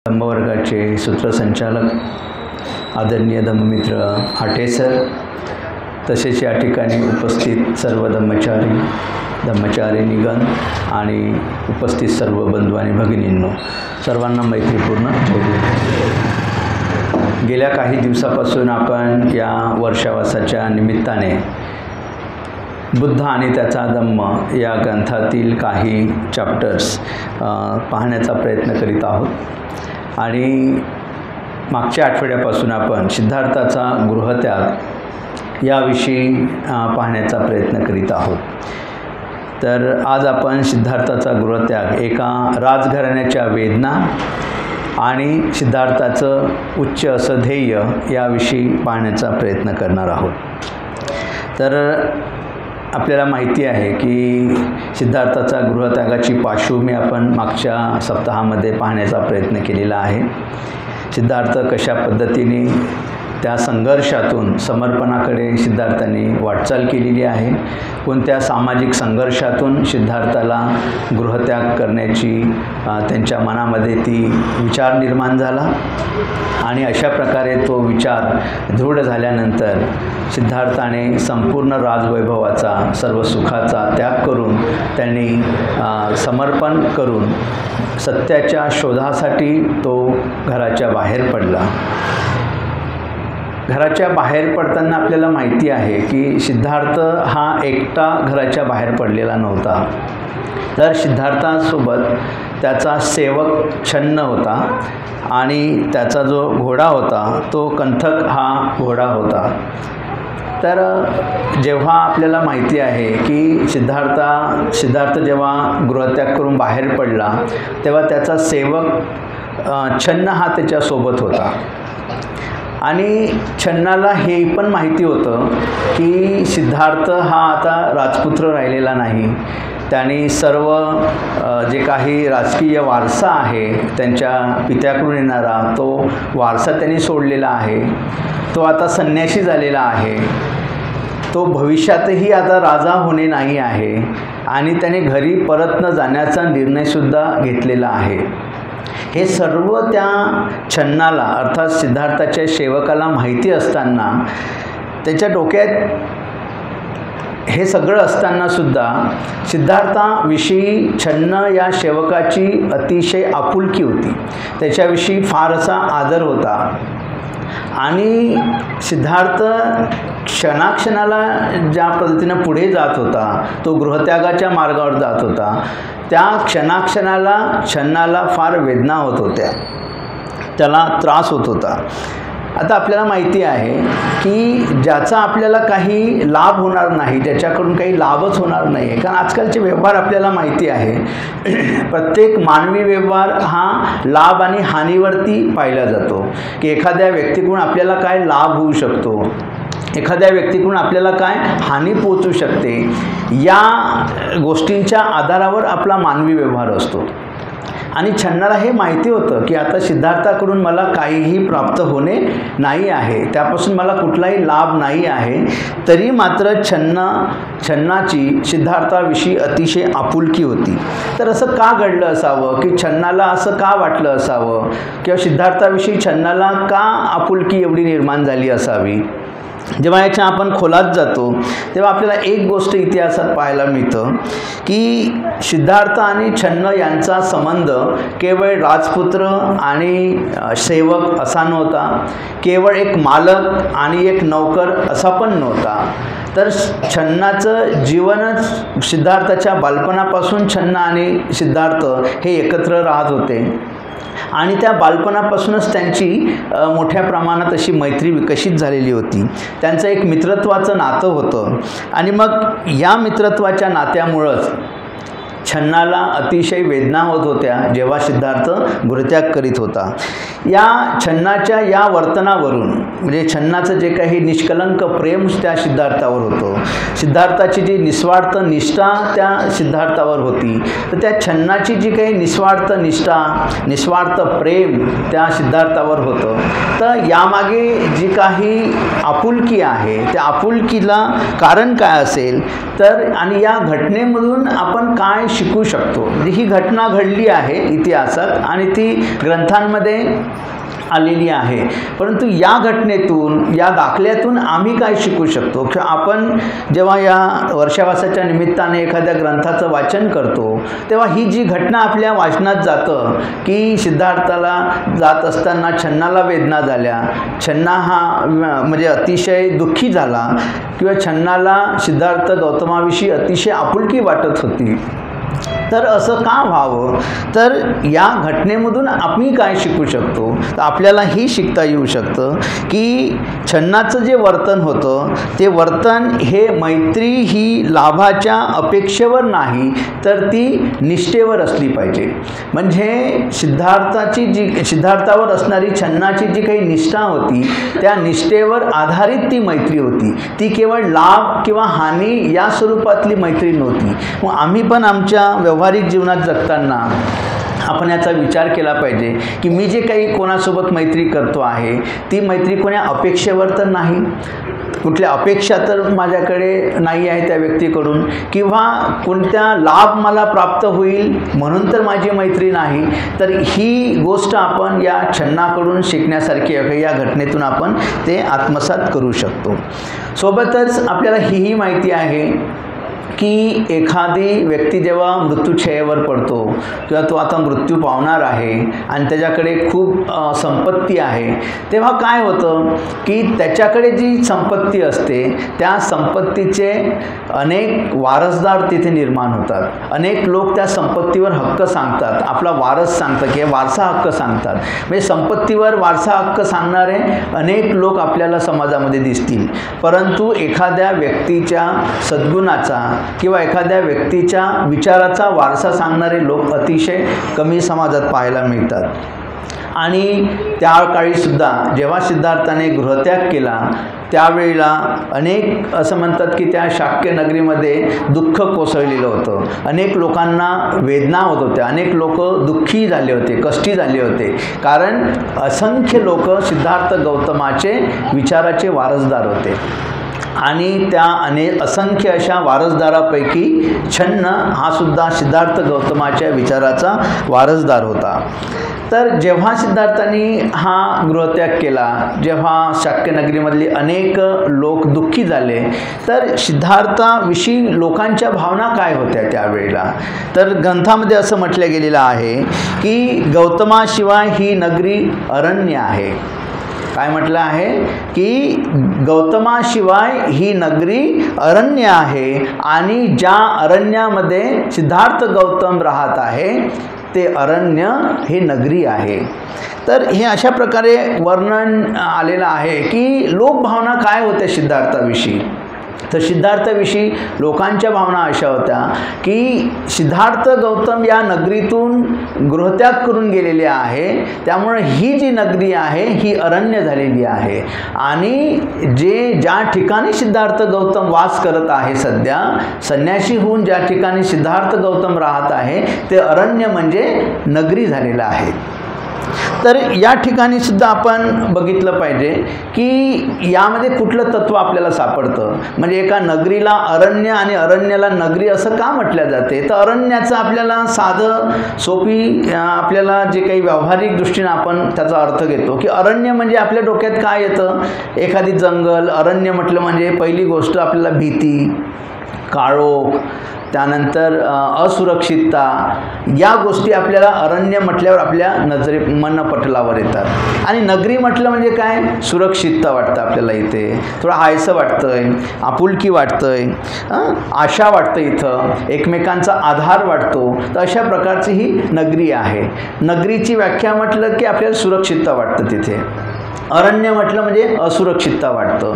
धम्मवर्गाचे सूत्रसंचालक आदरणीय धम्ममित्र आठे सर, तसेच या ठिकाणी उपस्थित सर्व धम्मचारिणीगण आणि उपस्थित सर्व बंधू आणि भगिनींनो, सर्वांना मैत्रीपूर्ण जय गुरु. गेल्या काही दिवसापासून आपण या वर्षावासाच्या निमित्ताने बुद्ध आणि त्याचा धम्म या ग्रंथातील काही चॅप्टर्स पाहण्याचा प्रयत्न करीत आहोत. आणि मागच्या आठवड्यापासून आपण सिद्धार्थाचा गृहत्याग याविषयी पाहण्याचा प्रयत्न करीत आहोत. तर आज आपण सिद्धार्थाचा गृहत्याग, एका राजघराण्याच्या वेदना आणि सिद्धार्थाचं उच्च असं ध्येय याविषयी पाहण्याचा प्रयत्न करणार आहोत. तर आपल्याला माहिती आहे की सिद्धार्थाचा गृहत्यागाची पार्श्वभूमी आपण मागच्या सप्ताहामध्ये पाहण्याचा प्रयत्न केलेला आहे. सिद्धार्थ कशा पद्धतीने त्या संघर्षातून समर्पणाकडे सिद्धार्थाने वाटचाल केलेली आहे, कोणत्या सामाजिक संघर्षातून सिद्धार्थाला गृहत्याग करण्याची त्यांच्या मनामध्ये ती विचार निर्माण झाला आणि अशा प्रकारे तो विचार दृढ झाल्यानंतर सिद्धार्थाने संपूर्ण राजवैभवाचा, सर्व सुखाचा त्याग करून त्यांनी समर्पण करून सत्याच्या शोधासाठी तो घराच्या बाहेर पडला. घराच्या बाहेर पडताना आपल्याला माहिती आहे की सिद्धार्थ हा एकटा घराच्या बाहेर पडलेला नव्हता, तर सिद्धार्थासोबत त्याचा सेवक छन्न होता आणि त्याचा जो घोडा होता तो कंथक हा घोडा होता. तर जेव्हा आपल्याला माहिती आहे की सिद्धार्थ जेव्हा गृहत्याग करून बाहेर पडला तेव्हा त्याचा सेवक छन्न हा त्याच्यासोबत होता. आणि छन्नाला हे पण माहिती होतं की सिद्धार्थ हा आता राजपुत्र राहिलेला नाही. त्याने सर्व जे काही राजकीय वारसा आहे त्यांच्या पित्याकडून येणारा तो वारसा त्यांनी सोडलेला आहे. तो आता संन्यासी झालेला आहे. तो भविष्यातही आता राजा होणे नाही आहे आणि त्याने घरी परत न जाण्याचा निर्णयसुद्धा घेतलेला आहे. हे सर्व त्या छन्नाला अर्थात सिद्धार्थाच्या सेवकाला माहिती असताना, त्याच्या डोक्यात हे सगळं असतानासुद्धा सिद्धार्थाविषयी छन्न या सेवकाची अतिशय आपुलकी होती. त्याच्याविषयी फार असा आदर होता आणि सिद्धार्थ क्षणाक्षणाला ज्या पद्धतीनं पुढे जात होता, तो गृहत्यागाच्या मार्गावर जात होता, त्या क्षणाक्षणाला छन्नाला फार वेदना होत होत्या, त्याला त्रास होत होता. आता आपल्याला माहिती आहे की ज्याचा आपल्याला काही लाभ होणार नाही, ज्याच्याकडून काही लाभच होणार नाही आहे. कारण आजकालचे व्यवहार आपल्याला माहिती आहे, प्रत्येक मानवी व्यवहार हा लाभ आणि हानीवरती पाहिला जातो की एखाद्या व्यक्तीकडून आपल्याला काय लाभ होऊ शकतो, एखाद्या व्यक्तीकडून आपल्याला काय हानी पोहोचू शकते, या गोष्टींच्या आधारावर आपला मानवी व्यवहार असतो. आणि छन्नाला हे माहिती होतं की आता सिद्धार्थाकडून मला काहीही प्राप्त होणे नाही आहे, त्यापासून मला कुठलाही लाभ नाही आहे. तरी मात्र छन्नाची सिद्धार्थाविषयी अतिशय आपुलकी होती. तर असं का घडलं असावं की छन्नाला असं का वाटलं असावं किंवा सिद्धार्थाविषयी छन्नाला का आपुलकी एवढी निर्माण झाली असावी? जेव्हा याच्या आपण खोलात जातो तेव्हा आपल्याला एक गोष्ट इतिहासात पाहायला मिळतं की सिद्धार्थ आणि छन्न यांचा संबंध केवळ राजपुत्र आणि सेवक असा नव्हता, केवळ एक मालक आणि एक नौकर असा पण नव्हता. तर छन्नाचं जीवनच सिद्धार्थाच्या बालपणापासून छन्न आणि सिद्धार्थ हे एकत्र राहत होते आणि त्या बालपणापासूनच त्यांची मोठ्या प्रमाणात अशी मैत्री विकसित झालेली होती. त्यांचं एक मित्रत्वाचं नातं होतं आणि मग या मित्रत्वाच्या नात्यामुळंच छन्नाला अतिशय वेदना होत होत्या जेव्हा सिद्धार्थ गृहत्याग करीत होता. या छन्नाच्या या वर्तनावरून, म्हणजे छन्नाचं जे काही निष्कलंक प्रेम त्या सिद्धार्थावर होतं, सिद्धार्थाची जी निस्वार्थ निष्ठा त्या सिद्धार्थावर होती, तर त्या छन्नाची जी काही निस्वार्थ निष्ठा, निस्वार्थ प्रेम त्या सिद्धार्थावर होतं. तर यामागे जी काही आपुलकी आहे त्या आपुलकीला कारण काय असेल तर, आणि या घटनेमधून आपण काय शिकू शकतो. म्हणजे ही घटना घडली आहे इतिहासात आणि ती ग्रंथांमध्ये आलेली आहे, परंतु या घटनेतून, या दाखल्यातून आम्ही काय शिकू शकतो? की आपण जेव्हा या वर्षावासाच्या निमित्ताने एखाद्या ग्रंथाचं वाचन करतो तेव्हा ही जी घटना आपल्या वाचनात जातं की सिद्धार्थाला जात असताना छन्नाला वेदना झाल्या, छन्ना हा म्हणजे अतिशय दुःखी झाला किंवा छन्नाला सिद्धार्थ गौतमाविषयी अतिशय आपुलकी वाटत होती. तर असं का व्हावं? तर या घटनेमधून आम्ही काय शिकू शकतो? तर आपल्याला ही शिकता येऊ शकतं की छन्नाचं जे वर्तन होतं ते वर्तन हे मैत्री ही लाभाच्या अपेक्षेवर नाही तर ती निष्ठेवर असली पाहिजे. म्हणजे सिद्धार्थावर असणारी छन्नाची जी काही निष्ठा होती त्या निष्ठेवर आधारित ती मैत्री होती. ती केवळ लाभ किंवा हानी या स्वरूपातली मैत्री नव्हती. मग आम्ही पण आमच्या व्यावहारिक जीवनात जगताना आपण याचा विचार केला पाहिजे की मी जे काही कोणासोबत मैत्री करतो आहे ती मैत्री कोण्या अपेक्षेवर तर नाही, कुठल्या अपेक्षा तर माझ्याकडे नाही आहे त्या व्यक्तीकडून, किंवा कोणत्या लाभ मला प्राप्त होईल म्हणून तर माझी मैत्री नाही. तर ही गोष्ट आपण या छन्नाकडून शिकण्यासारखी आहे. या घटनेतून आपण ते आत्मसात करू शकतो. सोबतच आपल्याला ही माहिती आहे की एखादी व्यक्ती जेव्हा मृत्यूछयेवर पडतो किंवा तो आता मृत्यू पावणार आहे आणि त्याच्याकडे खूप संपत्ती आहे, तेव्हा काय होतं की त्याच्याकडे जी संपत्ती असते त्या संपत्तीचे अनेक वारसदार तिथे निर्माण होतात. अनेक लोक त्या संपत्तीवर हक्क सांगतात, आपला वारस सांगतात किंवा वारसा हक्क सांगतात. म्हणजे संपत्तीवर वारसा हक्क सांगणारे अनेक लोक आपल्याला समाजामध्ये दिसतील, परंतु एखाद्या व्यक्तीच्या सद्गुणाचा किंवा एखाद्या व्यक्तीच्या विचाराचा वारसा सांगणारे लोक अतिशय कमी समाजात पाहायला मिळतात. आणि त्या काळीसुद्धा जेव्हा सिद्धार्थाने गृहत्याग केला त्यावेळेला अनेक असं म्हणतात की त्या शाक्य नगरीमध्ये दुःख कोसळलेलं होतं. अनेक लोकांना वेदना होत होत्या, अनेक लोक दुःखी झाले होते, कष्टी झाले होते, कारण असंख्य लोक सिद्धार्थ गौतमाचे विचाराचे वारसदार होते. आणि त्या असंख्य अशा वारसदारापैकी छन्न हा सुद्धा सिद्धार्थ गौतमाच्या विचाराचा वारसदार होता. तर जेव्हा सिद्धार्थांनी हा गृहत्याग केला, जेव्हा शाक्यनगरीमधले अनेक लोक दुःखी झाले, तर सिद्धार्थाविषयी लोकांच्या भावना काय होत्या त्यावेळेला? तर ग्रंथामध्ये असं म्हटलं गेलेलं आहे की गौतमाशिवाय ही नगरी अरण्य आहे. काय म्हटलं आहे की गौतमाशिवाय ही नगरी अरण्य आहे आणि ज्या अरण्यामध्ये सिद्धार्थ गौतम राहत आहे ते अरण्य हे नगरी आहे. तर हे अशा प्रकारे वर्णन आलेलं आहे की लोकभावना काय होत्या सिद्धार्थाविषयी. तर सिद्धार्थाविषयी लोकांच्या भावना अशा होत्या की सिद्धार्थ गौतम या नगरीतून गृहत्याग करून गेलेले आहे, त्यामुळे ही जी नगरी आहे ही अरण्य झालेली आहे. आणि ज्या ठिकाणी सिद्धार्थ गौतम वास करत आहे, सध्या संन्यासी होऊन ज्या ठिकाणी सिद्धार्थ गौतम राहत आहे ते अरण्य म्हणजे नगरी झालेलं आहे. तर या ठिकाणी सुद्धा आपण बघितलं पाहिजे की यामध्ये कुठलं तत्व आपल्याला सापडतं. म्हणजे एका नगरीला अरण्य आणि अरण्याला नगरी असं का म्हटलं जाते? तर अरण्याचं आपल्याला साधं सोपी आपल्याला जे काही व्यावहारिक दृष्टीने आपण त्याचा अर्थ घेतो की अरण्य म्हणजे आपल्या डोक्यात काय येतं? एखादी जंगल. अरण्य म्हटलं म्हणजे पहिली गोष्ट आपल्याला भीती, काळोख, त्यानंतर असुरक्षितता, या गोष्टी आपल्याला अरण्य म्हटल्यावर आपल्या मनपटलावर येतात. आणि नगरी म्हटलं म्हणजे काय? सुरक्षितता वाटतं आपल्याला, इथे थोडं हायसं वाटतंय, आपुलकी वाटतंय, आशा वाटतं, इथं एकमेकांचा आधार वाटतो. तर अशा प्रकारची ही नगरी आहे. नगरीची व्याख्या म्हटलं की आपल्याला सुरक्षितता वाटतं तिथे. अरण्य म्हटलं म्हणजे असुरक्षितता वाटतं.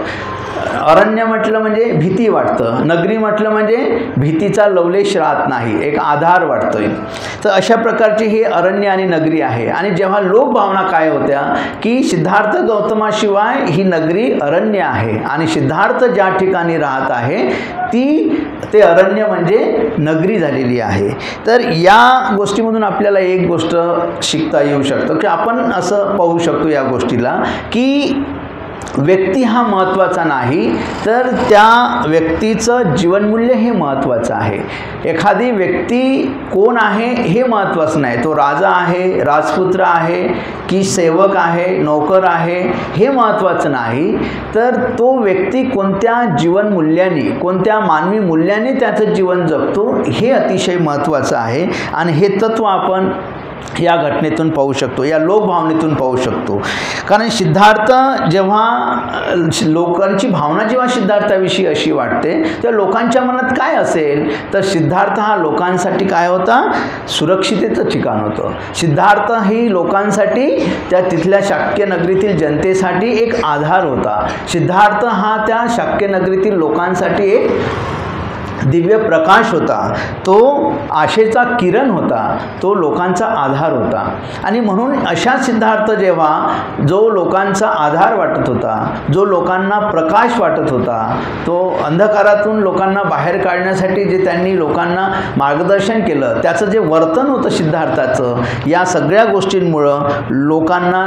अरण्य म्हटलं म्हणजे भीती वाटतं. नगरी म्हटलं म्हणजे भीतीचा लवलेश राहत नाही, एक आधार वाटतोय. तर अशा प्रकारची ही अरण्य आणि नगरी आहे. आणि जेव्हा लोकभावना काय होत्या की सिद्धार्थ गौतमाशिवाय ही नगरी अरण्य आहे आणि सिद्धार्थ ज्या ठिकाणी राहत आहे ते अरण्य म्हणजे नगरी झालेली आहे. तर या गोष्टीमधून आपल्याला एक गोष्ट शिकता येऊ शकतं की आपण असं पाहू शकतो या गोष्टीला की व्यक्ती हा महत्त्वाचा नाही, तर त्या व्यक्तीचं जीवनमूल्य हे महत्त्वाचं आहे. एखादी व्यक्ती कोण आहे हे महत्त्वाचं नाही. तो राजा आहे, राजपुत्र आहे की सेवक आहे, नोकर आहे, हे महत्त्वाचं नाही. तर तो व्यक्ती कोणत्या जीवनमूल्याने, कोणत्या मानवी मूल्याने त्याचं जीवन जगतो हे अतिशय महत्त्वाचं आहे. आणि हे तत्त्व आपण या घटनेतून पाहू शकतो, या लोकभावनेतून पाहू शकतो. कारण सिद्धार्थ जेव्हा लोकांची भावना जेव्हा सिद्धार्थाविषयी अशी वाटते, तर लोकांच्या मनात काय असेल, तर सिद्धार्थ हा लोकांसाठी काय होता, सुरक्षितेचं ठिकाण होतं. सिद्धार्थ ही लोकांसाठी, त्या तिथल्या शाक्य नगरीतील जनतेसाठी एक आधार होता. सिद्धार्थ हा त्या शाक्य नगरीतील लोकांसाठी एक दिव्य प्रकाश होता, तो आशेचा किरण होता, तो लोकांचा आधार होता. आणि म्हणून अशा सिद्धार्थ जेव्हा जो लोकांचा आधार वाटत होता, जो लोकांना प्रकाश वाटत होता, तो अंधकारातून लोकांना बाहेर काढण्यासाठी जे त्यांनी लोकांना मार्गदर्शन केलं, त्याचं जे वर्तन होतं सिद्धार्थाचं, या सगळ्या गोष्टींमुळं लोकांना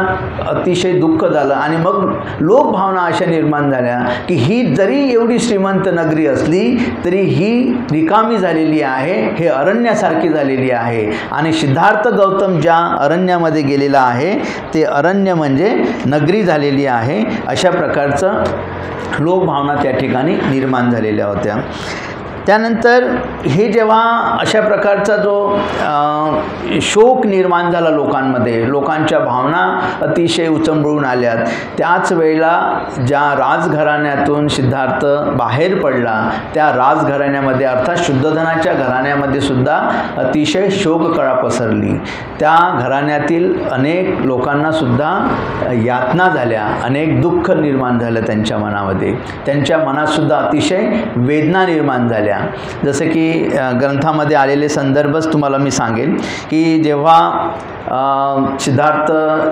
अतिशय दुःख झालं. आणि मग लोकभावना अशा निर्माण झाल्या की ही जरी एवढी श्रीमंत नगरी असली तरी ही रिकामी झालेली आहे, हे अरण्यासारखी झालेली आहे. आणि सिद्धार्थ गौतम ज्या अरण्यामध्ये गेलेला आहे ते अरण्य म्हणजे नगरी झालेली आहे. अशा प्रकारचं लोकभावना त्या ठिकाणी निर्माण झालेल्या होत्या. त्यानंतर हे जेव्हा अशा प्रकारचा जो शोक निर्माण झाला लोकांमध्ये, लोकांच्या भावना अतिशय उचंबळून आल्यात, त्याच वेळेला ज्या राजघराण्यातून सिद्धार्थ बाहेर पडला, त्या राजघराण्यामध्ये अर्थात शुद्धोधनाच्या घराण्यामध्ये सुद्धा अतिशय शोककळा पसरली. त्या घराण्यातील अनेक लोकांना सुद्धा यातना झाल्या, अनेक दुःख निर्माण झालं त्यांच्या मनामध्ये, त्यांच्या मनातसुद्धा अतिशय वेदना निर्माण झाल्या. जसे की ग्रंथामध्ये आलेले संदर्भच तुम्हाला मी सांगेन की जेव्हा सिद्धार्थ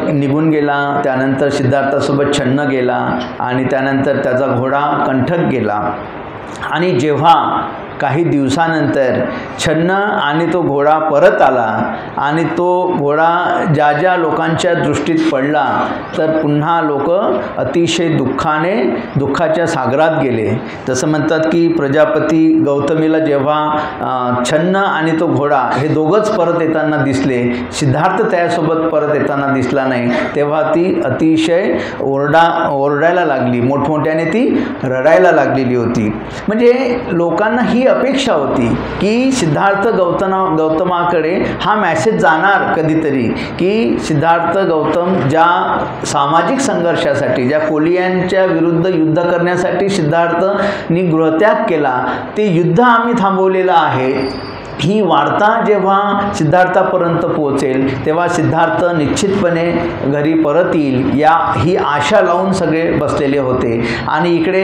निघून गेला, त्यानंतर सिद्धार्थासोबत छन्न गेला आणि त्यानंतर त्याचा घोडा कंठक गेला. आणि जेव्हा काही दिवसानंतर छन्न आणि तो घोडा परत आला आणि तो घोडा ज्या ज्या लोकांच्या दृष्टीत पडला, तर पुन्हा लोक अतिशय दुःखाच्या सागरात गेले. जसं म्हणतात की प्रजापती गौतमीला जेव्हा छन्न आणि तो घोडा हे दोघंच परत येताना दिसले, सिद्धार्थ त्यासोबत परत येताना दिसला नाही, तेव्हा ती अतिशय ओरडायला लागली, मोठमोठ्याने ती रडायला लागलेली होती. म्हणजे लोकांना ही अपेक्षा होती की सिद्धार्थ गौतमाकडे हा मेसेज जाणार कधीतरी की सिद्धार्थ गौतम ज्या सामाजिक संघर्षासाठी, ज्या कोलियांच्या विरुद्ध युद्ध करण्यासाठी सिद्धार्थनी गृहत्याग केला, ते युद्ध आम्ही थांबवलेलं आहे. ही वार्ता जेव्हा सिद्धार्थापर्यंत पोहोचेल तेव्हा सिद्धार्थ निश्चितपणे घरी परत येईल, ही आशा लावून सगळे बसलेले होते. आणि इकडे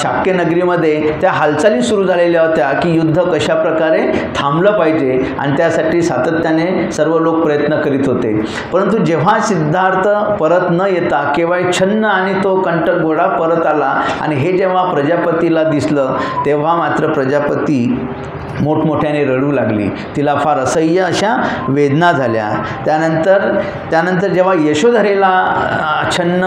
शाक्य नगरीमध्ये त्या हालचाली सुरू झालेल्या होत्या की युद्ध कशा प्रकारे थांबलं पाहिजे, आणि त्यासाठी सातत्याने सर्व लोक प्रयत्न करीत होते. परंतु जेव्हा सिद्धार्थ परत न येता केवळ छन्न आणि तो कंटक घोडा परत आला आणि हे जेव्हा प्रजापतीला दिसलं, तेव्हा मात्र प्रजापती मोठमोठ्याने रडू लागली. तिला फार असह्य अशा वेदना झाल्या. त्यानंतर जेव्हा यशोधरेला छन्न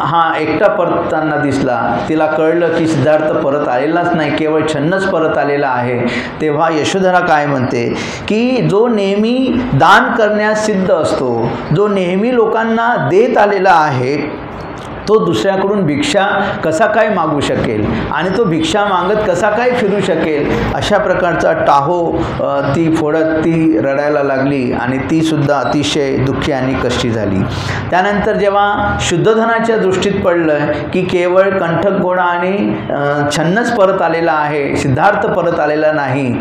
हा एकटा परतताना दिसला, तिला कळलं की सिद्धार्थ परत आलेलाच नाही, केवळ छन्नच परत आलेला आहे. तेव्हा यशोधरा काय म्हणते की जो नेहमी दान करण्यास सिद्ध असतो, जो नेहमी लोकांना देत आलेला आहे, तो दुसऱ्याकडून भिक्षा कसा काय मागू शकेल आणि तो भिक्षा मागत कसा काय फिरू शकेल, अशा प्रकारचा टाहो ती फोडत ती रडायला लागली आणि ती सुद्धा अतिशय दुःखी आणि कष्टी झाली. त्यानंतर जेव्हा शुद्धोधनाच्या दृष्टीत पडलं की केवळ कंठक घोडा आणि छन्नच परत आलेला आहे, सिद्धार्थ परत आलेला नाही,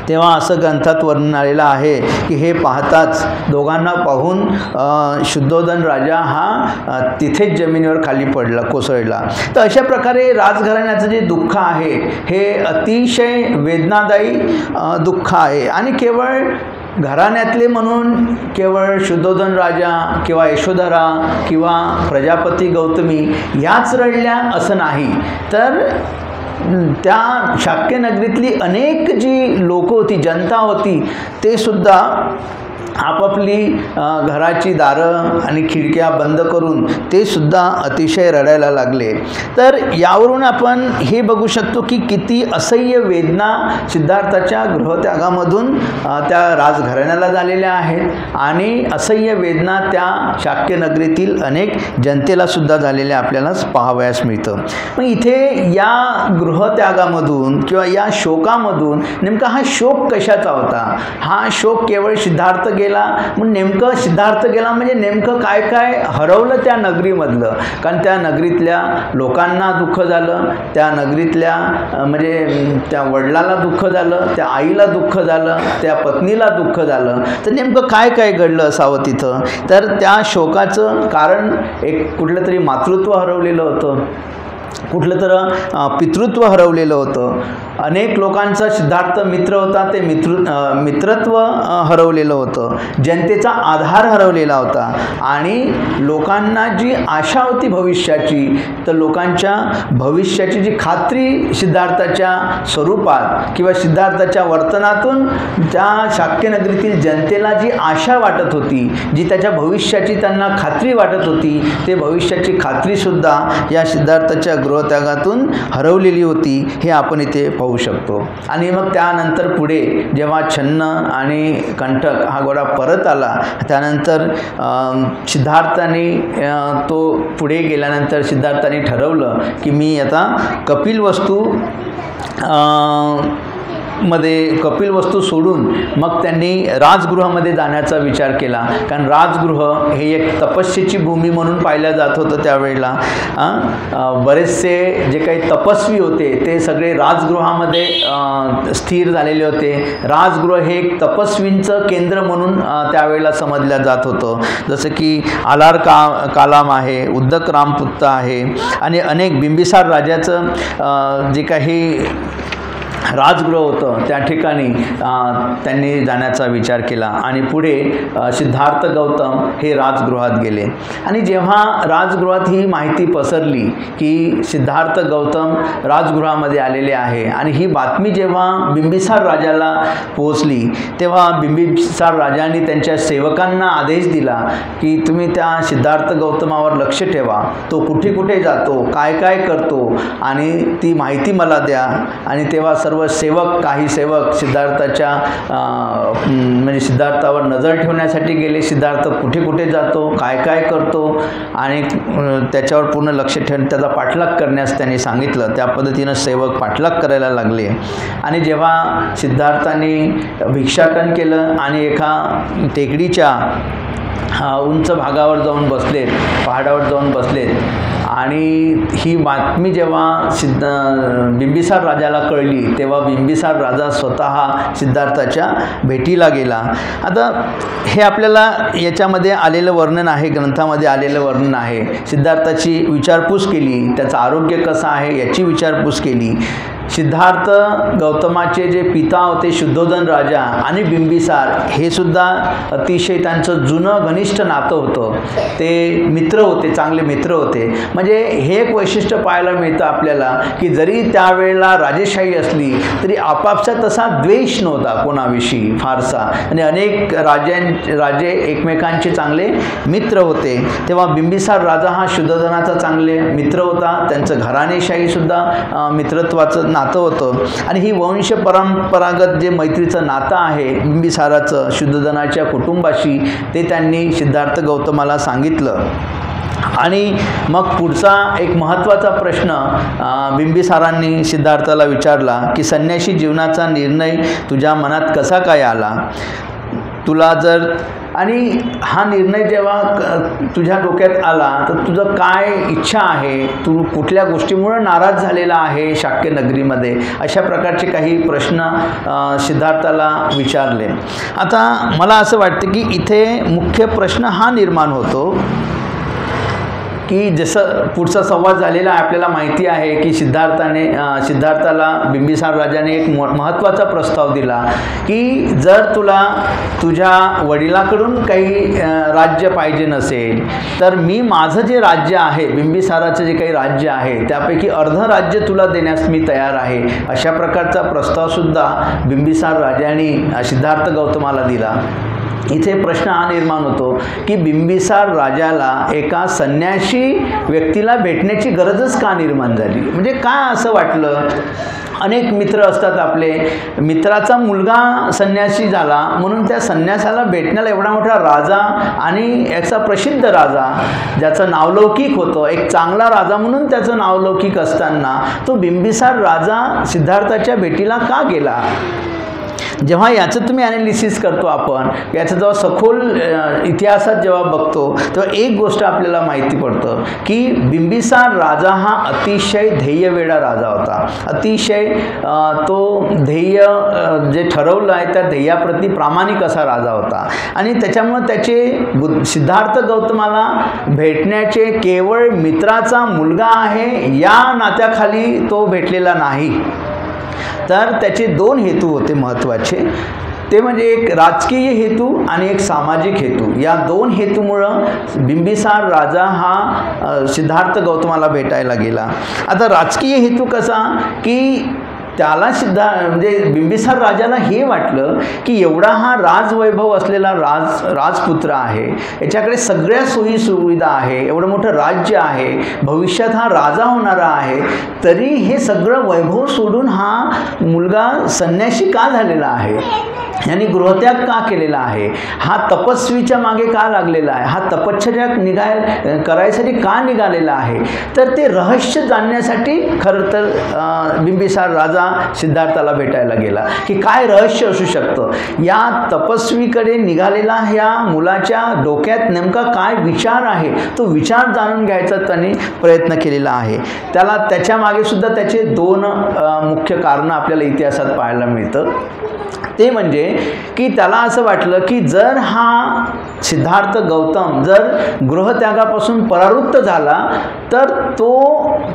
तेव्हा असं ग्रंथात वर्णन आलेलं आहे की हे पाहताच दोघांना पाहून शुद्धोधन राजा हा तिथेच जमिनीवर खाली पडला, कोसळला. तर अशा प्रकारे राजघराण्याचं जे दुःख आहे हे अतिशय वेदनादायी दुःख आहे. आणि केवळ घराण्यातले म्हणून केवळ शुद्धोधन राजा किंवा यशोधरा किंवा प्रजापती गौतमी याच रडल्या असं नाही, तर त्या शाक्य नगरीतली अनेक जी लोक होती, जनता होती, ते सुद्धा आपापली घराची दारं आणि खिडक्या बंद करून ते सुद्धा अतिशय रडायला लागले। तर यावरून आपण हे बघू शकतो की किती असह्य वेदना सिद्धार्थाच्या गृहत्यागामधून त्या राजघराण्याला झालेल्या आहेत आणि असह्य वेदना त्या शाक्य नगरीतील अनेक जनतेला सुद्धा झालेल्या आपल्याला पाहावयास मिळतं। मग इथे या गृहत्यागामधून किंवा या शोकामधून नेमका हा शोक कशाचा होता? हा शोक केवळ सिद्धार्थ गेला, मग नेमकं सिद्धार्थ गेला म्हणजे नेमकं काय काय हरवलं त्या नगरीमधलं? कारण त्या नगरीतल्या लोकांना दुःख झालं, त्या नगरीतल्या म्हणजे त्या वडिलाला दुःख झालं, त्या आईला दुःख झालं, त्या पत्नीला दुःख झालं। तर नेमकं काय काय घडलं असावं तिथं? तर त्या शोकाचं कारण एक कुठलं तरी मातृत्व हरवलेलं होतं, कुठलं तर पितृत्व हरवलेलं होतं, अनेक लोकांचा सिद्धार्थ मित्र होता ते मित्रत्व हरवलेलं होतं, जनतेचा आधार हरवलेला होता आणि लोकांना जी आशा होती भविष्याची, तर लोकांच्या भविष्याची जी खात्री सिद्धार्थाच्या स्वरूपात किंवा सिद्धार्थाच्या वर्तनातून त्या शाक्य नगरीतील जनतेला जी आशा वाटत होती, जी त्याच्या भविष्याची त्यांना खात्री वाटत होती, ते भविष्याची खात्रीसुद्धा या सिद्धार्थाच्या गृहत्यागातून हरवलेली होती, हे आपण इथे पाहू शकतो। आणि मग त्यानंतर पुढे जेव्हा छन्न आणि कंटक हा घोडा परत आला, त्यानंतर सिद्धार्थाने तो पुढे गेल्यानंतर सिद्धार्थाने ठरवलं की मी आता कपिलवस्तू सोडून मग त्यांनी राजगृहामध्ये जाण्याचा विचार केला। कारण राजगृह हे एक तपस्येची भूमी म्हणून पाहिलं जात होतं त्यावेळेला। बरेचसे जे काही तपस्वी होते ते सगळे राजगृहामध्ये स्थिर झालेले होते। राजगृह हे एक तपस्वींचं केंद्र म्हणून त्यावेळेला समजलं जात होतं। जसं की आलार कालाम आहे, उद्दक रामपुत्त आहे आणि अनेक बिंबिसार राजाचं जे काही राजगृह होतं त्या ठिकाणी त्यांनी जाण्याचा विचार केला आणि पुढे सिद्धार्थ गौतम हे राजगृहात गेले। आणि जेव्हा राजगृहात ही माहिती पसरली की सिद्धार्थ गौतम राजगृहामध्ये आलेले आहे आणि ही बातमी जेव्हा बिंबिसार राजाला पोहोचली, तेव्हा बिंबिसार राजांनी त्यांच्या सेवकांना आदेश दिला की तुम्ही त्या सिद्धार्थ गौतमावर लक्ष ठेवा, तो कुठे कुठे जातो, काय काय करतो आणि ती माहिती मला द्या। आणि तेव्हा सर्व काही सेवक सिद्धार्थाच्या म्हणजे सिद्धार्थावर नजर ठेवण्यासाठी गेले। सिद्धार्थ कुठे कुठे जातो, काय काय करतो आणि त्याच्यावर पूर्ण लक्ष ठेवून त्याचा पाठलाग करण्यास त्यांनी सांगितलं। त्या पद्धतीनं सेवक पाठलाग करायला लागले आणि जेव्हा सिद्धार्थाने भिक्षाटन केलं आणि एका टेकडीच्या उंच भागावर जाऊन बसलेत, पहाडावर जाऊन बसलेत आणि ही बातमी जेव्हा बिंबिसार राजाला कळली, तेव्हा बिंबिसार राजा स्वतः सिद्धार्थाच्या भेटीला गेला। आता हे आपल्याला याच्यामध्ये आलेलं वर्णन आहे, ग्रंथामध्ये आलेलं वर्णन आहे। सिद्धार्थाची विचारपूस केली, त्याचं आरोग्य कसं आहे याची विचारपूस केली। सिद्धार्थ गौतमाचे जे पिता होते शुद्धोधन राजा आणि बिंबिसार हे सुद्धा अतिशय त्यांचं जुनं घनिष्ठ नातं होतं, ते मित्र होते, चांगले मित्र होते। म्हणजे हे एक वैशिष्ट्य पाहायला मिळतं आपल्याला की जरी त्यावेळेला राजेशाही असली तरी आपापसात तसा द्वेष नव्हता कोणाविषयी फारसा आणि अनेक राजे एकमेकांचे चांगले मित्र होते। तेव्हा बिंबिसार राजा हा शुद्धोधनाचा चांगले मित्र होता, त्यांचं घराणेशाहीसुद्धा मित्रत्वाचं नातं होतं आणि ही वंश परंपरागत जे मैत्रीचं नातं आहे बिंबिसाराचं शुद्धोधनाच्या कुटुंबाशी, ते त्यांनी सिद्धार्थ गौतमाला सांगितलं। आणि मग पुढचा एक महत्त्वाचा प्रश्न बिंबिसारांनी सिद्धार्थाला विचारला की संन्यासी जीवनाचा निर्णय तुझ्या मनात कसा काय आला? तुला जर आणि हा निर्णय जेव्हा तुझ्या डोक्यात आला तर तुझं काय इच्छा आहे, तू कुठल्या गोष्टीमुळे नाराज झालेला आहे शाक्य नगरीमध्ये, अशा प्रकारचे काही प्रश्न सिद्धार्थाला विचारले। आता मला असं वाटतं की इथे मुख्य प्रश्न हा निर्माण होतो की जसं पुढचा संवाद झालेला आपल्याला माहिती आहे की सिद्धार्थाला बिंबिसार राजाने एक महत्त्वाचा प्रस्ताव दिला की जर तुला तुझ्या वडिलाकडून काही राज्य पाहिजे नसेल तर मी माझं जे राज्य आहे, बिंबिसाराचं जे काही राज्य आहे त्यापैकी अर्ध राज्य तुला देण्यास मी तयार आहे, अशा प्रकारचा प्रस्तावसुद्धा बिंबिसार राजाने सिद्धार्थ गौतमाला दिला। इथे प्रश्न हा निर्माण होतो की बिंबिसार राजाला एका संन्याशी व्यक्तीला भेटण्याची गरजच का निर्माण झाली, म्हणजे काय असं वाटलं. अनेक मित्र असतात आपले, मित्राचा मुलगा संन्यासी झाला म्हणून त्या संन्यासाला भेटण्याला एवढा मोठा राजा आणि याचा प्रसिद्ध राजा ज्याचं नावलौकिक होतं, एक चांगला राजा म्हणून त्याचं नावलौकिक असताना तो बिंबिसार राजा सिद्धार्थाच्या भेटीला का गेला. जेव्हा याचं तुम्ही ॲनालिसिस करतो आपण, याचं जेव्हा सखोल इतिहासात जेव्हा बघतो तेव्हा एक गोष्ट आपल्याला माहिती पडतं की बिंबिसार राजा हा अतिशय ध्येयवेडा राजा होता. अतिशय तो ध्येय जे ठरवलं आहे त्या ध्येयाप्रती प्रामाणिक असा राजा होता आणि त्याच्यामुळे त्याचे सिद्धार्थ गौतमाला भेटण्याचे केवळ मित्राचा मुलगा आहे या नात्याखाली तो भेटलेला नाही, तर त्याचे दोन हेतू होते महत्त्वाचे. ते म्हणजे एक राजकीय हेतू आणि एक सामाजिक हेतू. या दोन हेतूमुळं बिंबिसार राजा हा सिद्धार्थ गौतमाला भेटायला गेला. आता राजकीय हेतू कसा की त्याला म्हणजे बिंबिसार राजाला हे वाटलं की एवढा हा राजवैभव असलेला राजपुत्र आहे, याच्याकडे सगळ्या सोयी सुविधा आहे, एवढं मोठं राज्य आहे, भविष्यात हा राजा होणारा आहे, तरी हे सगळं वैभव सोडून हा मुलगा संन्यासी का झालेला आहे, यांनी गृहत्याग का केलेला आहे, हा तपस्वीच्या मागे का लागलेला आहे, हा तपश्चर्या करायसाठी का निघालेला आहे. तर ते रहस्य जाणण्यासाठी खरं तर बिंबिसार राजा सिद्धार्थाला भेटायला गेला की काय रहस्य असू शकतं. या तपस्वीकडे निघालेला ह्या मुलाच्या डोक्यात नेमका काय विचार आहे, तो विचार जाणून घ्यायचा त्यांनी प्रयत्न केलेला आहे. त्याच्या मागे सुद्धा त्याचे दोन मुख्य कारणं आपल्याला इतिहासात पाहायला मिळतं. ते म्हणजे की त्याला असं वाटलं की जर हा सिद्धार्थ गौतम जर गृहत्यागापासून परावृत्त झाला तर तो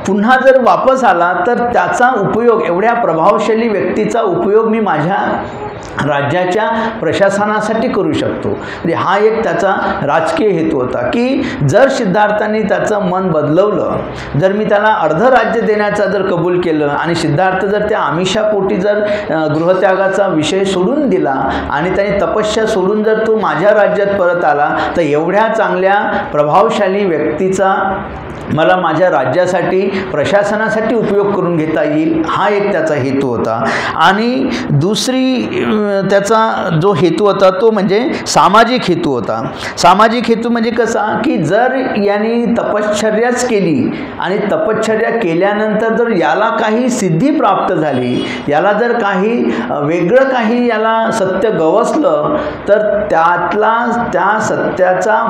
पुन्हा जर वापस आला तर त्याचा उपयोग, एवढ्या प्रभावशाली व्यक्तीचा उपयोग मी माझ्या राज्याच्या प्रशासनासाठी करू शकतो. म्हणजे हा एक त्याचा राजकीय हेतू होता की जर सिद्धार्थाने त्याचं मन बदलवलं, जर मी त्याला अर्ध राज्य देण्याचा जर कबूल केलं आणि सिद्धार्थ जर त्या आमिषापोटी जर गृहत्यागाचा विषय सोडून दिला आणि त्याने तपस्या सोडून जर तो माझ्या राज्यात परत आला तर एवढ्या चांगल्या प्रभावशाली व्यक्तीचा मला माझ्या राज्यासाठी प्रशासनासाठी उपयोग करून घेता येईल, हा एक त्याचा हेतू होता. आणि दुसरी त्याचा जो हेतू होता तो म्हणजे सामाजिक हेतू होता. सामाजिक हेतू म्हणजे कसा की जर याने तपश्चर्याच केली आणि तपश्चर्या केल्यानंतर जर याला काही सिद्धी प्राप्त झाली, याला जर काही वेगळं काही याला सत्य गवसलं तर त्या सत्याचा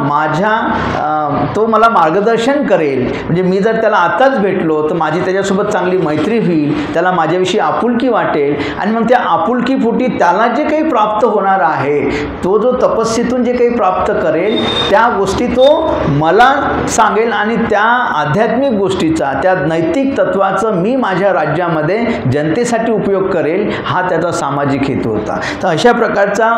तो मला मार्गदर्शन करेल. म्हणजे मी जर त्याला आताच भेटलो तर माझी त्याच्यासोबत चांगली मैत्री होईल, त्याला माझ्याविषयी आपुलकी वाटेल आणि मग त्या आपुलकीपोटी त्याला जे काही प्राप्त होणार आहे, तो जो तपस्येतून जे काही प्राप्त करेल त्या गोष्टी तो मला सांगेल आणि त्या आध्यात्मिक गोष्टीचा, त्या नैतिक तत्वाचं मी माझ्या राज्यामध्ये जनतेसाठी उपयोग करेल, हा त्याचा सामाजिक हेतू होता. तर अशा प्रकारचा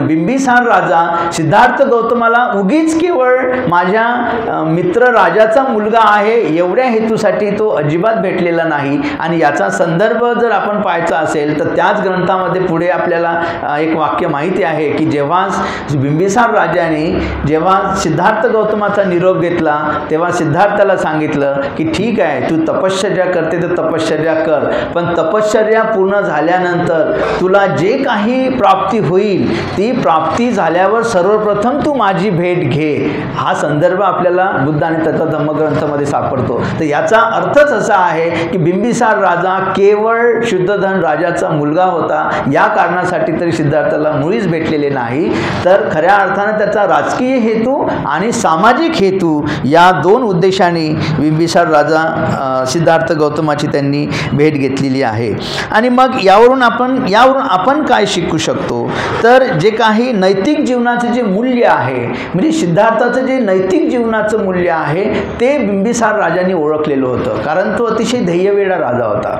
बिंबिसार राजा सिद्धार्थ गौतमाला उगीच केवळ माझ्या मित्र राजाचा मुलगा आहे एवढ्या हेतूसाठी तो अजिबात भेटलेला नाही. आणि याचा संदर्भ जर आपण पाहायचा असेल तर त्याच ग्रंथामध्ये पुढे आपल्याला एक वाक्य माहिती आहे की जेव्हा बिंबिसार राजाने जेव्हा सिद्धार्थ गौतमाचा निरोप घेतला तेव्हा सिद्धार्थाला सांगितलं की ठीक आहे, तू तपश्चर्या करते तर तपश्चर्या कर, पण तपश्चर्या पूर्ण झाल्यानंतर तुला जे काही प्राप्ती होईल ती प्राप्ती झाल्यावर सर्वप्रथम तू माझी भेट घे. हा संदर्भ आपल्याला बुद्ध आणि त्याचा धम्मग्रंथामध्ये सापडतो. तर याचा अर्थच असा आहे की बिंबिसार राजा केवळ शुद्धधन राजाचा मुलगा होता, या कारणासाठी तरी सिद्धार्थाला मुळीच भेटलेले नाही, तर खऱ्या अर्थानं त्याचा राजकीय हेतू आणि सामाजिक हेतू या दोन उद्देशाने बिंबिसार राजा सिद्धार्थ गौतमाची त्यांनी भेट घेतलेली आहे. आणि मग यावरून आपण काय शिकू शकतो तर जे काही नैतिक जीवनाचं जे मूल्य आहे, म्हणजे सिद्धार्थाचं जे नैतिक जीवनाचं मूल्य आहे ते बिंबिसार राजाने ओळखलेलं होतं, कारण तो अतिशय ध्येयवेडा राजा होता.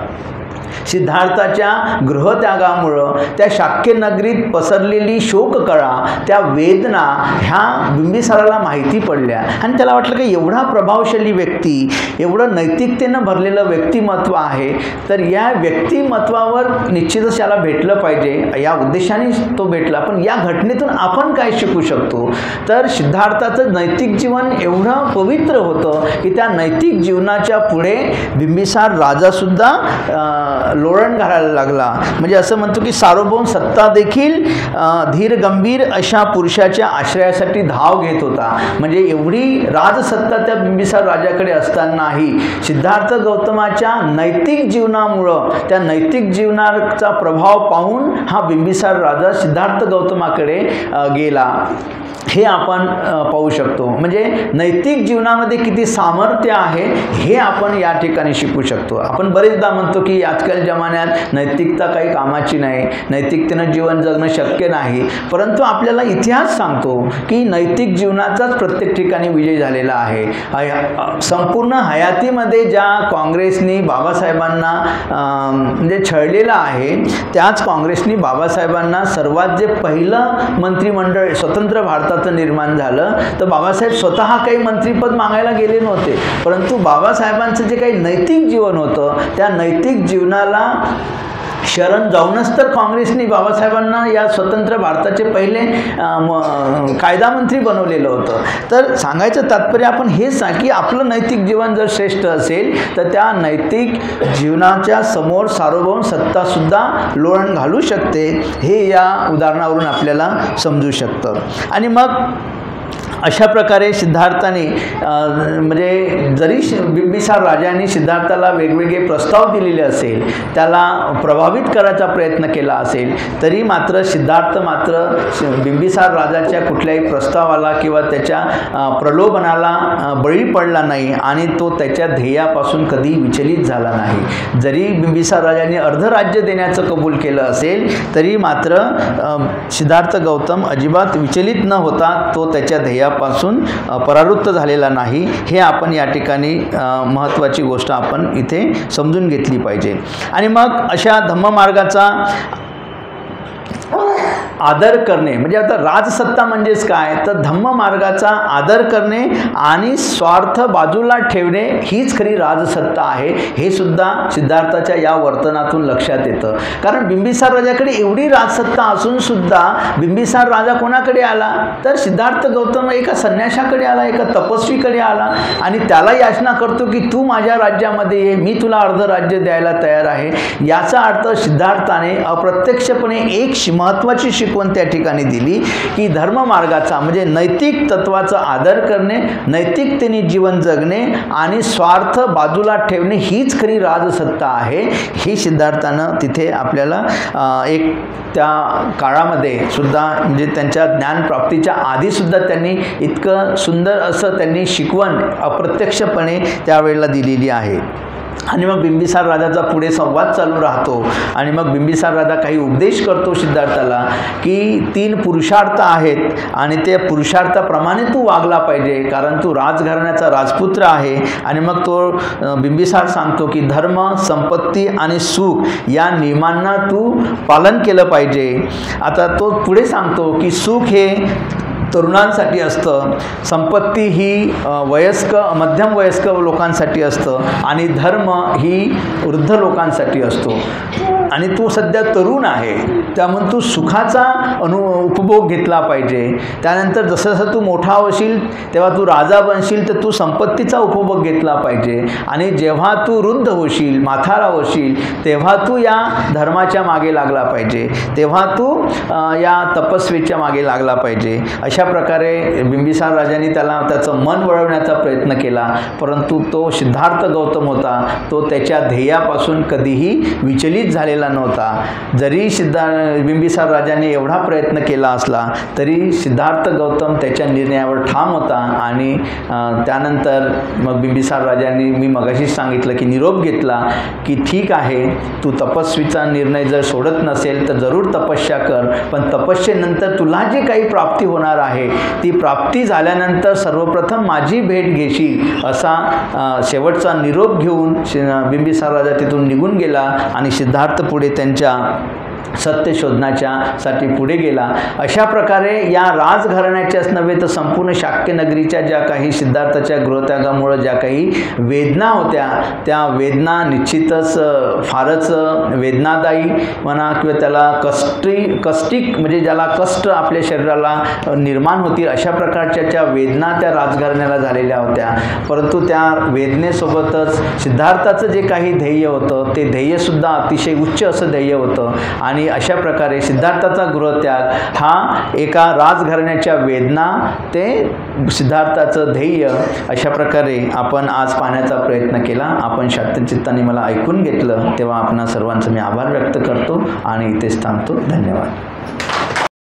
सिद्धार्थाच्या गृहत्यागामुळं त्या शाक्य नगरीत पसरलेली शोककळा, त्या वेदना ह्या बिंबिसाराला माहिती पडल्या आणि त्याला वाटलं की एवढा प्रभावशाली व्यक्ती, एवढं नैतिकतेनं भरलेलं व्यक्तिमत्व आहे, तर या व्यक्तिमत्वावर निश्चितच त्याला भेटलं पाहिजे, या उद्देशाने तो भेटला. पण या घटनेतून आपण काय शिकू शकतो? तर सिद्धार्थाचं नैतिक जीवन एवढं पवित्र होतं की त्या नैतिक जीवनाच्या पुढे बिंबिसार राजासुद्धा लोळण घालायला लागला. म्हणजे असं म्हणतो की सार्वभौम सत्ता देखील धीर गंभीर अशा पुरुषाच्या आश्रयासाठी धाव घेत होता. म्हणजे एवढी राजसत्ता त्या बिंबिसार राजाकडे असतानाही सिद्धार्थ गौतमाच्या नैतिक जीवनामुळं, त्या नैतिक जीवनाचा प्रभाव पाहून हा बिंबिसार राजा सिद्धार्थ गौतमाकडे गेला, हे आपण पाहू शकतो. म्हणजे नैतिक जीवनामध्ये किती सामर्थ्य आहे हे आपण या ठिकाणी शिकू शकतो. आपण बरेचदा म्हणतो की आजकाल जमान्यात नैतिकता काही कामाची नाही, नैतिकतेनं जीवन जगणं शक्य नाही. परंतु आपल्याला इतिहास सांगतो की नैतिक जीवनाचाच प्रत्येक ठिकाणी विजय झालेला आहे. संपूर्ण हयातीमध्ये ज्या काँग्रेसनी बाबासाहेबांना म्हणजे छळलेलं आहे, त्याच काँग्रेसनी बाबासाहेबांना सर्वात जे पहिलं मंत्रिमंडळ स्वतंत्र भारतात निर्माण झालं, तर बाबासाहेब स्वतः काही मंत्रिपद मागायला गेले नव्हते, परंतु बाबासाहेबांचं जे काही नैतिक जीवन होतं, त्या नैतिक जीवनाला शरण जाऊनच तर काँग्रेसने बाबासाहेबांना या स्वतंत्र भारताचे पहिले कायदा मंत्री बनवलेलं होतं. तर सांगायचं तात्पर्य आपण हेच सांग की आपलं नैतिक जीवन जर श्रेष्ठ असेल तर त्या नैतिक जीवनाच्या समोर सार्वभौम सत्तासुद्धा लोळण घालू शकते, हे या उदाहरणावरून आपल्याला समजू शकतं. आणि मग अशा प्रकारे सिद्धार्थाने म्हणजे जरी बिंबिसार राजाने सिद्धार्थाला वेगवेगळे प्रस्ताव दिलेले असेल, त्याला प्रभावित करायचा प्रयत्न केला असेल, तरी मात्र सिद्धार्थ मात्र बिंबिसार राजाच्या कुठल्याही प्रस्तावाला किंवा त्याच्या प्रलोभनाला बळी पडला नाही आणि तो त्याच्या ध्येयापासून कधी विचलित झाला नाही. जरी बिंबिसार राजाने अर्धराज्य देण्याचं कबूल केलं असेल, तरी मात्र सिद्धार्थ गौतम अजिबात विचलित न होता तो त्याच्या ध्येयापासून परावृत्त झालेला नाही. हे आपण या ठिकाणी महत्त्वाची गोष्ट आपण इथे समजून घेतली पाहिजे. आणि मग अशा धम्ममार्गाचा आदर करणे, म्हणजे आता राजसत्ता म्हणजेच काय, तर धम्ममार्गाचा आदर करणे आणि स्वार्थ बाजूला ठेवणे हीच खरी राजसत्ता आहे, हे सुद्धा सिद्धार्थाच्या या वर्तनातून लक्षात येतं. कारण बिंबिसार राजाकडे एवढी राजसत्ता असून सुद्धा बिंबिसार राजा कोणाकडे आला, तर सिद्धार्थ गौतम एका संन्याशाकडे आला, एका तपस्वीकडे आला आणि त्याला याचना करतो की तू माझ्या राज्यामध्ये ये, मी तुला अर्ध राज्य द्यायला तयार आहे. याचा अर्थ सिद्धार्थाने अप्रत्यक्षपणे एक महत्त्वाची शिकवण त्या ठिकाणी दिली की धर्ममार्गाचा म्हणजे नैतिक तत्वाचा आदर करणे, नैतिकतेने जीवन जगणे आणि स्वार्थ बाजूला ठेवणे हीच खरी राजसत्ता आहे. ही सिद्धार्थानं तिथे आपल्याला एक त्या काळामध्ये सुद्धा म्हणजे त्यांच्या ज्ञानप्राप्तीच्या आधीसुद्धा त्यांनी इतकं सुंदर असं त्यांनी शिकवण अप्रत्यक्षपणे त्यावेळेला दिलेली आहे. आणि मग बिंबिसार राजाचा पुढे संवाद चालू राहतो आणि मग बिंबिसार राजा काही उपदेश करतो सिद्धार्थाला की 3 पुरुषार्थ आहेत आणि त्या पुरुषार्थाप्रमाणे तू वागला पाहिजे, कारण तू राजघराण्याचा राजपुत्र आहे. आणि मग तो बिंबिसार सांगतो की धर्म, संपत्ती आणि सुख या नियमांना तू पालन केलं पाहिजे. आता तो पुढे सांगतो की सुख हे तरुणांसाठी असतं, संपत्ती ही मध्यम वयस्क लोकांसाठी असतं आणि धर्म ही वृद्ध लोकांसाठी असतो. आणि तू सध्या तरुण आहे, त्यामुळे तू सुखाचा उपभोग घेतला पाहिजे. त्यानंतर जसं जसं तू मोठा होशील तेव्हा तू राजा बनशील तर तू संपत्तीचा उपभोग घेतला पाहिजे. आणि जेव्हा तू वृद्ध होशील, म्हातारा होशील, तेव्हा तू या धर्माच्या मागे लागला पाहिजे, तेव्हा तू या तपस्वीच्या मागे लागला पाहिजे. अशा प्रकारे बिंबिसार राजाने त्याचं मन वळवण्याचा प्रयत्न केला, परंतु तो सिद्धार्थ गौतम होता, तो त्याच्या ध्येयापासून कधीही विचलित झालेला नव्हता. जरी बिंबिसार राजाने एवढा प्रयत्न केला असला तरी सिद्धार्थ गौतम त्याच्या निर्णयावर ठाम होता. आणि त्यानंतर मग बिंबिसार राजाने, मी मगाशीच सांगितलं की निरोप घेतला की ठीक आहे, तू तपस्वीचा निर्णय जर सोडत नसेल तर जरूर तपस्या कर, पण तपस्येनंतर तुला जे काही प्राप्ती होणार आहे आहे ती प्राप्ती झाल्यानंतर सर्वप्रथम माझी भेट घेशील असा शेवटचा निरोप घेऊन बिंबिसार राजा तिथून निघून गेला आणि सिद्धार्थ पुढे त्यांच्या सत्य शोधण्यासाठी पुढे गेला। अशा प्रकारे या राजघराण्याच्याच नव्हे तर संपूर्ण शाक्य नगरीच्या ज्या काही सिद्धार्थाच्या गृहत्यागामुळे ज्या काही वेदना होत्या त्या वेदना निश्चितच फारच वेदनादायी म्हणा किंवा त्याला कष्टिक म्हणजे ज्याला कष्ट आपल्या शरीराला निर्माण होतील अशा प्रकारच्या ज्या वेदना त्या राजघराण्याला झालेल्या होत्या। परंतु त्या वेदनेसोबतच सिद्धार्थाचं जे काही ध्येय होतं ते ध्येयसुद्धा अतिशय उच्च असं ध्येय होतं आणि अशा प्रकारे सिद्धार्थाचा गृहत्याग हा एका राजघराण्याच्या वेदना ते सिद्धार्थाचं ध्येय अशा प्रकारे आपण आज पाहण्याचा प्रयत्न केला। आपण शांतचित्ताने मला ऐकून घेतलं तेव्हा आपणा सर्वांचं मी आभार व्यक्त करतो आणि इथेच थांबतो। धन्यवाद।